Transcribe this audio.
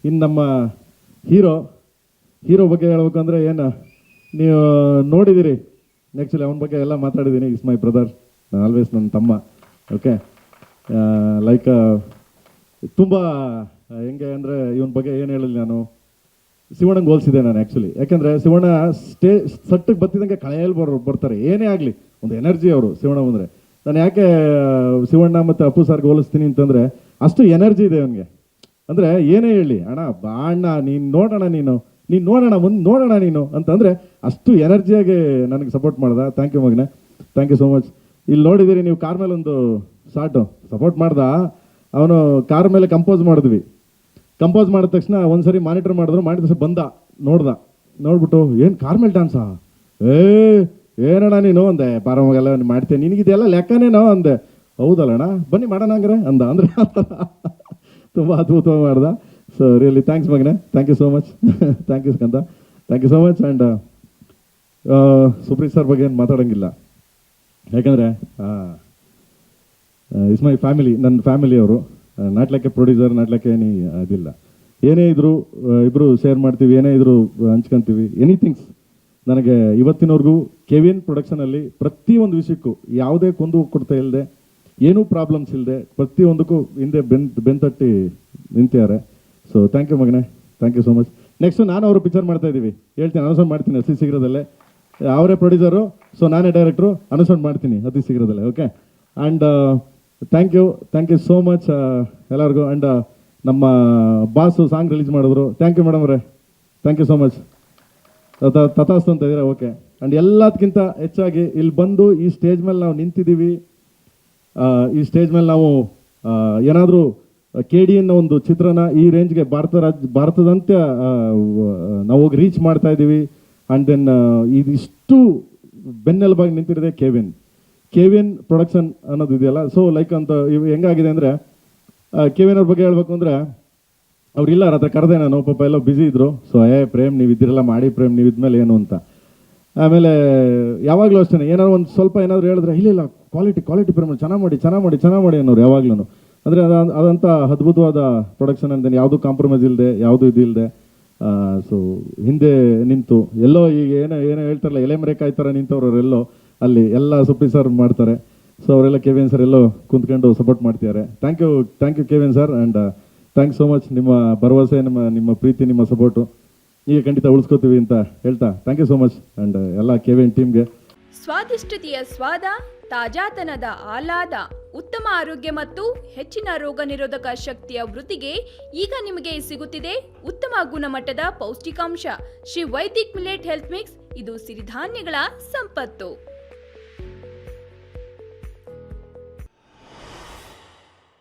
ಇನ್ನು ನಮ್ಮ ಹೀರೋ ಬಗ್ಗೆ ಹೇಳ್ಬೇಕು ಅಂದರೆ ಏನು ನೀವು ನೋಡಿದ್ದೀರಿ. ಆ್ಯಕ್ಚುಲಿ ಅವನ ಬಗ್ಗೆ ಎಲ್ಲ ಮಾತಾಡಿದ್ದೀನಿ. ಇಸ್ ಮೈ ಬ್ರದರ್, ಆಲ್ವೇಸ್ ನನ್ನ ತಮ್ಮ. ಓಕೆ, ಲೈಕ್ ತುಂಬ ಹೆಂಗೆ ಅಂದರೆ ಇವನ ಬಗ್ಗೆ ಏನು ಹೇಳಿಲ್ಲ ನಾನು. ಶಿವಣ್ಣಂಗೆ ಹೋಲಿಸಿದೆ ನಾನು ಆ್ಯಕ್ಚುಲಿ. ಯಾಕೆಂದರೆ ಶಿವಣ್ಣ ಸಟ್ಟಿಗೆ ಬತ್ತಿದಂಗೆ ಕಳೆಯಲ್ಲಿ ಬರ್ತಾರೆ, ಏನೇ ಆಗಲಿ ಒಂದು ಎನರ್ಜಿ ಅವರು ಶಿವಣ್ಣ ಬಂದರೆ. ನಾನು ಯಾಕೆ ಶಿವಣ್ಣ ಮತ್ತು ಅಪ್ಪು ಸರ್ಗೆ ಹೋಲಿಸ್ತೀನಿ ಅಂತಂದರೆ ಅಷ್ಟು ಎನರ್ಜಿ ಇದೆ ಅವನಿಗೆ. ಅಂದರೆ ಏನೇ ಹೇಳಿ, ಅಣ್ಣ ಬಾ ಅಣ್ಣ ನೀನು ನೋಡೋಣ, ನೀನು ನೋಡೋಣ, ಮುಂದೆ ನೋಡೋಣ ನೀನು ಅಂತಂದರೆ ಅಷ್ಟು ಎನರ್ಜಿಯಾಗಿ ನನಗೆ ಸಪೋರ್ಟ್ ಮಾಡ್ದ. ಥ್ಯಾಂಕ್ ಯು ಮಗನೇ, ಥ್ಯಾಂಕ್ ಯು ಸೋ ಮಚ್. ಇಲ್ಲಿ ನೋಡಿದ್ದೀರಿ ನೀವು ಕಾರ್ ಮೇಲೆ ಒಂದು ಶಾರ್ಟು ಸಪೋರ್ಟ್ ಮಾಡ್ದ. ಅವನು ಕಾರ್ ಮೇಲೆ ಕಂಪೋಸ್ ಮಾಡಿದ್ವಿ. ಕಂಪೋಸ್ ಮಾಡಿದ ತಕ್ಷಣ ಒಂದು ಸರಿ ಮಾನಿಟರ್ ಮಾಡಿದ್ರು, ಮಾಡಿದ ತಕ್ಷಣ ನೋಡ್ಬಿಟ್ಟು ಏನು ಕಾರ್ ಮೇಲೆ ಡ್ಯಾನ್ಸಾ, ಏನಣ್ಣ ನೀನು ಅಂದೆ. ಪಾರಮಗೆಲ್ಲ ಮಾಡ್ತೇನೆ, ನಿನಗಿದೆಲ್ಲ ಲೆಕ್ಕನೇನೋ ಅಂದೆ. ಹೌದಲ್ಲಣ್ಣ, ಬನ್ನಿ ಮಾಡೋಣ ಹಂಗಾರೆ ಅಂದ. ಅಂದರೆ ತುಂಬ ಅದ್ಭುತವಾಗಿ ಮಾಡ್ದ. ಸೊ ರಿಯಲಿ ಥ್ಯಾಂಕ್ಸ್ ಮಗನೇ, thank you so much. Thank you Skanda, thank you so much. And Supreet sir ಬಗ್ಗೆ ಏನು ಮಾತಾಡೋಂಗಿಲ್ಲ, ಯಾಕಂದರೆ ಇಸ್ ಮೈ ಫ್ಯಾಮಿಲಿ, ನನ್ನ ಫ್ಯಾಮಿಲಿ ಅವರು. Not like a producer, not like any ಅದಿಲ್ಲ. ಏನೇ ಇದ್ರು ಇಬ್ಬರು ಶೇರ್ ಮಾಡ್ತೀವಿ, ಏನೇ ಇದ್ರು ಹಂಚ್ಕೊಂತೀವಿ, ಎನಿಥಿಂಗ್ಸ್. ನನಗೆ ಇವತ್ತಿನವರೆಗೂ ಕೆವಿನ್ ಪ್ರೊಡಕ್ಷನಲ್ಲಿ ಪ್ರತಿಯೊಂದು ವಿಷಯಕ್ಕೂ ಯಾವುದೇ ಕೊಂದು ಕೊಡ್ತಾ ಇಲ್ಲದೆ, ಏನೂ ಪ್ರಾಬ್ಲಮ್ಸ್ ಇಲ್ಲದೆ ಪ್ರತಿಯೊಂದಕ್ಕೂ ಹಿಂದೆ ಬೆಂತಟ್ಟಿ ನಿಂತಿದ್ದಾರೆ. ಸೊ ಥ್ಯಾಂಕ್ ಯು ಮಗನೇ, thank you so much. Next ನಾನು ಅವರು ಪಿಕ್ಚರ್ ಮಾಡ್ತಾ ಇದ್ದೀವಿ, ಹೇಳ್ತೀನಿ, ಅನೌನ್ಸ್ಮೆಂಟ್ ಮಾಡ್ತೀನಿ ಅತಿ ಶೀಘ್ರದಲ್ಲೇ. ಅವರೇ ಪ್ರೊಡ್ಯೂಸರು, ಸೊ ನಾನೇ ಡೈರೆಕ್ಟ್ರು, ಅನೌನ್ಸ್ಮೆಂಟ್ ಮಾಡ್ತೀನಿ ಅತಿ ಶೀಘ್ರದಲ್ಲೇ. Okay, and thank you so much ಎಲ್ಲರಿಗೂ. ಆ್ಯಂಡ್ ನಮ್ಮ ಬಾಸು ಸಾಂಗ್ ರಿಲೀಸ್ ಮಾಡಿದ್ರು, ಥ್ಯಾಂಕ್ ಯು ಮೇಡಮ್ ಅವರೇ, ಥ್ಯಾಂಕ್ ಯು ಸೋ ಮಚ್. ತಥಾಸ್ತು ಅಂತ ಇದ್ದೀರಾ. ಓಕೆ, ಆ್ಯಂಡ್ ಎಲ್ಲದಕ್ಕಿಂತ ಹೆಚ್ಚಾಗಿ ಇಲ್ಲಿ ಬಂದು ಈ ಸ್ಟೇಜ್ ಮೇಲೆ ನಾವು ನಿಂತಿದ್ದೀವಿ. ಈ ಸ್ಟೇಜ್ ಮೇಲೆ ನಾವು ಏನಾದರೂ KD ಅನ್ನೋ ಒಂದು ಚಿತ್ರನ ಈ ರೇಂಜ್ಗೆ ಭಾರತದಂತೆ ನಾವು ಹೋಗಿ ರೀಚ್ ಮಾಡ್ತಾ ಇದ್ದೀವಿ. ಆ್ಯಂಡ್ ದೆನ್ ಇದಿಷ್ಟು ಬೆನ್ನೆಲುಬಾಗಿ ನಿಂತಿರೋದೆ ಕೆವಿನ್ ಪ್ರೊಡಕ್ಷನ್ ಅನ್ನೋದು ಇದೆಯಲ್ಲ. ಸೊ ಲೈಕ್ ಅಂತ ಹೆಂಗಾಗಿದೆ ಅಂದರೆ, ಕೆವಿನ್ ಅವ್ರ ಬಗ್ಗೆ ಹೇಳ್ಬೇಕು ಅಂದರೆ, ಅವ್ರಿಲ್ಲ ರಾತ್ರಿ ಕರೆದೆ ನಾನು, ಪಾಪ ಎಲ್ಲ ಬ್ಯುಸಿ ಇದ್ರು. ಸೊ ಪ್ರೇಮ್ ನೀವು ಇದ್ದಿರಲ್ಲ, ಮಾಡಿ ಪ್ರೇಮ್ ನೀವು ಇದ್ಮೇಲೆ ಏನು ಅಂತ. ಆಮೇಲೆ ಯಾವಾಗಲೂ ಅಷ್ಟೇ ಏನಾದ್ರು ಒಂದು ಸ್ವಲ್ಪ ಏನಾದರೂ ಹೇಳಿದ್ರೆ, ಇಲ್ಲ ಕ್ವಾಲಿಟಿ ಪ್ರೇಮ್ ಚೆನ್ನಾಗಿ ಮಾಡಿ ಅನ್ನೋರು ಯಾವಾಗ್ಲೂ. ಅಂದರೆ ಅದಂಥ ಅದ್ಭುತವಾದ ಪ್ರೊಡಕ್ಷನ್ ಅಂದರೆ ಯಾವುದೂ ಕಾಂಪ್ರಮೈಸ್ ಇಲ್ಲದೆ, ಯಾವುದೂ ಇದಿಲ್ಲದೆ, ಸೊ ಹಿಂದೆ ನಿಂತು ಎಲ್ಲೋ ಈಗ ಏನೋ ಹೇಳ್ತಾರಲ್ಲ, ಎಲೆಮರೆಕಾಯಿ ಥರ ನಿಂತವ್ರವರೆಲ್ಲೋ ಅಲ್ಲಿ ಎಲ್ಲ ಸುಪ್ರೀತ್ ಸರ್ ಮಾಡ್ತಾರೆ. ಸೊ ಅವರೆಲ್ಲ ಕೆವಿನ್ ಸರ್ ಎಲ್ಲೋ ಕುಂತ್ಕೊಂಡು ಸಪೋರ್ಟ್ ಮಾಡ್ತಿದ್ದಾರೆ. Thank you Kevin sir. And thanks so much. ನಿಮ್ಮ ಭರವಸೆ, ನಿಮ್ಮ ಪ್ರೀತಿ, ನಿಮ್ಮ ಸಪೋರ್ಟು ಈಗ ಖಂಡಿತ ಉಳಿಸ್ಕೋತೀವಿ ಅಂತ ಹೇಳ್ತಾ thank you so much. And ಎಲ್ಲ ಕೆವಿನ್ ಟೀಮ್ಗೆ. ಸ್ವಾದಿಷ್ಟತೆಯ ಸ್ವಾದ, ತಾಜಾತನದ ಆಹ್ಲಾದ, ಉತ್ತಮ ಆರೋಗ್ಯ ಮತ್ತು ಹೆಚ್ಚಿನ ರೋಗ ನಿರೋಧಕ ಶಕ್ತಿಯ ವೃದ್ಧಿಗೆ ಈಗ ನಿಮಗೆ ಸಿಗುತ್ತಿದೆ ಉತ್ತಮ ಗುಣಮಟ್ಟದ ಪೌಷ್ಟಿಕಾಂಶ. Shri Vaidik millet health mix, ಇದು ಸಿರಿಧಾನ್ಯಗಳ ಸಂಪತ್ತು.